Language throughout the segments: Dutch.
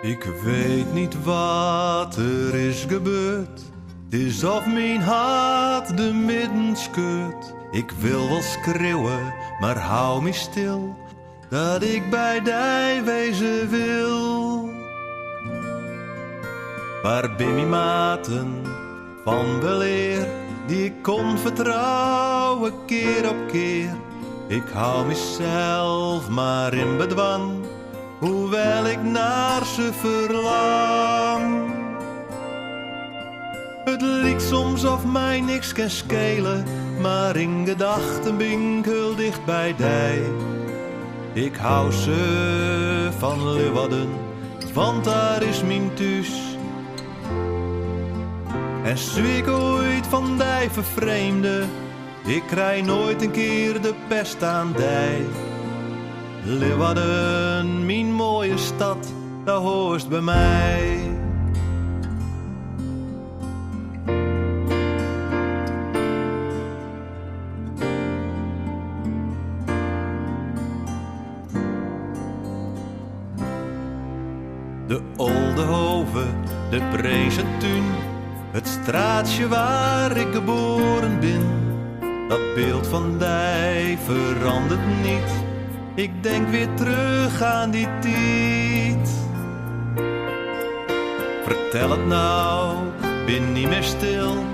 Ik weet niet wat er is gebeurd. Het is of mijn hart de midden scheurt. Ik wil wel schreeuwen, maar hou me stil, dat ik bij die wezen wil. Waar ben mijn maten van weleer, die ik kon vertrouwen keer op keer. Ik hou mezelf maar in bedwang, hoewel ik naar ze verlang. Het lijkt soms of mij niks kan schelen, maar in gedachten ben ik heel dicht bij die. Ik hou ze van Leeuwarden, want daar is mijn thuis. En zie ik ooit van die vervreemde, ik krijg nooit een keer de pest aan die. Leeuwarden, mijn mooie stad, daar hoort bij mij. De Oldehoven, de Prezentuin, het straatje waar ik geboren ben. Dat beeld van die verandert niet, ik denk weer terug aan die tijd. Vertel het nou, ben niet meer stil,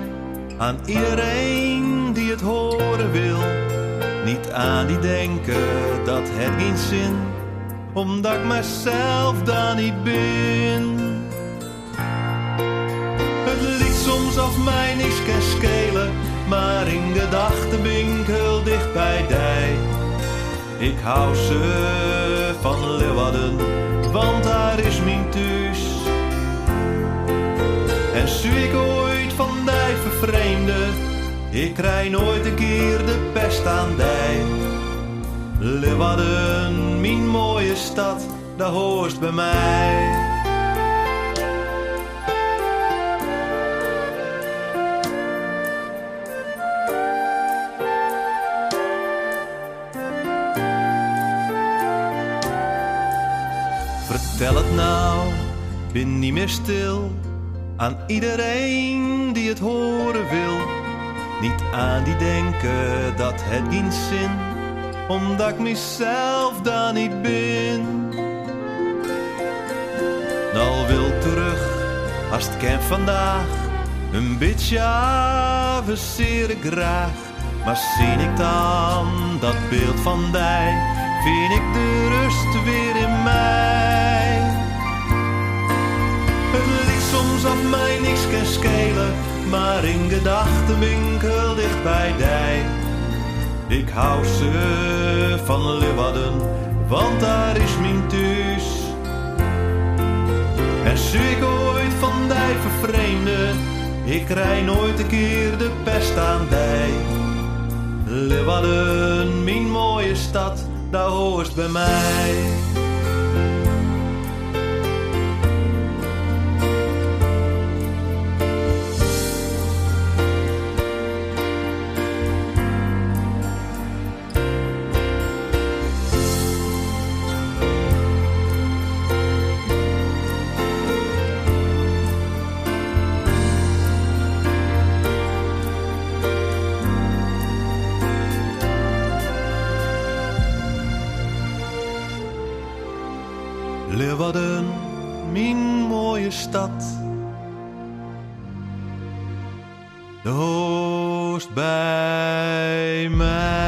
aan iedereen die het horen wil. Niet aan die denken, dat heeft geen zin, omdat ik mezelf dan niet ben. Het lijkt soms of mij niks kan schelen, maar in gedachten ben ik heel dicht bij die. Ik hou ze van Leeuwarden, want daar is mijn thuis. En zie ik ooit van die vervreemde, ik krijg nooit een keer de pest aan die. Leeuwarden, mijn mooie stad, daar hoort bij mij. Vertel het nou, ben niet meer stil, aan iedereen die het horen wil. Niet aan die denken, dat het geen zin, omdat ik mezelf dan niet ben. Nou wil terug, als het kan vandaag, een beetje avenseer ik graag. Maar zie ik dan dat beeld van die, vind ik de rust weer in mij. Het lijkt soms of mij niks kan schelen, maar in gedachten ben ik heel dicht bij die. Ik hou ze van Leeuwarden, want daar is mijn thuis. En zie ik ooit van die vervreemde, ik krijg nooit een keer de pest aan die. Leeuwarden, mijn mooie stad, daar hoort bij mij. Leeuwarden, mijn mooie stad, de hoort bij mij.